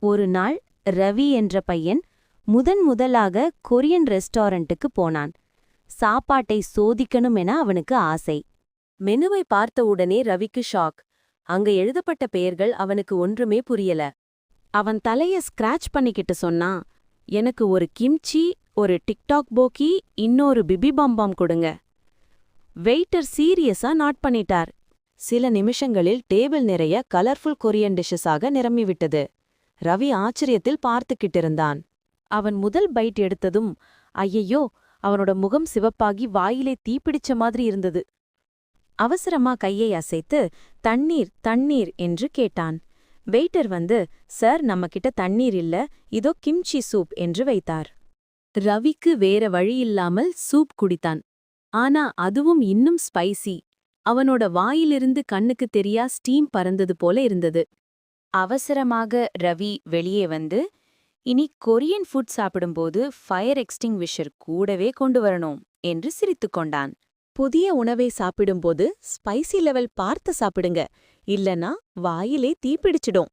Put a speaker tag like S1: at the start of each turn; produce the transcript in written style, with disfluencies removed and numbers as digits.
S1: ஒரு நாள் ரவி என்ற பையன் முதலாக கொரியன் ரெஸ்டாரண்ட்டுக்கு போனான். சாப்பாட்டை சோதிக்கணும் என அவனுக்கு ஆசை. மெனுவை பார்த்தவுடனே ரவிக்கு ஷாக். அங்க எழுதப்பட்ட பெயர்கள் அவனுக்கு ஒன்றுமே புரியல. அவன் தலைய ஸ்கிராச் பண்ணிக்கிட்டு சொன்னான், எனக்கு ஒரு கிம்ச்சி, ஒரு டிக்டாக் போக்கி, இன்னொரு பிபிபாம்பாம் கொடுங்க. வெயிட்டர் சீரியஸா நாட் பண்ணிட்டார். சில நிமிஷங்களில் டேபிள் நிறைய கலர்ஃபுல் கொரியன் டிஷ்ஷஸாக நிரம்பிவிட்டது. ரவி ஆச்சரியத்தில் பார்த்துக்கிட்டிருந்தான். அவன் முதல் பைட் எடுத்ததும் ஐயையோ, அவனோட முகம் சிவப்பாகி வாயிலே தீப்பிடிச்ச மாதிரி இருந்தது. அவசரமா கையை அசைத்து தண்ணீர் தண்ணீர் என்று கேட்டான். வெயிட்டர் வந்து, சார், நம்மகிட்ட தண்ணீர் இல்ல, இதோ கிம்ச்சி சூப் என்று வைத்தார். ரவிக்கு வேற வழியில்லாமல் சூப் குடித்தான். ஆனா அதுவும் இன்னும் ஸ்பைசி. அவனோட வாயிலிருந்து கண்ணுக்கு தெரியா ஸ்டீம் பறந்தது போல இருந்தது. அவசரமாக ரவி வெளியே வந்து, இனி கொரியன் ஃபுட் சாப்பிடும்போது ஃபயர் எக்ஸ்டிங்விஷர் கூடவே கொண்டு வரணும் என்று சிரித்துக்கொண்டான். புதிய உணவை சாப்பிடும்போது ஸ்பைசி லெவல் பார்த்து சாப்பிடுங்க, இல்லனா வாயிலே தீப்பிடிச்சிடும்.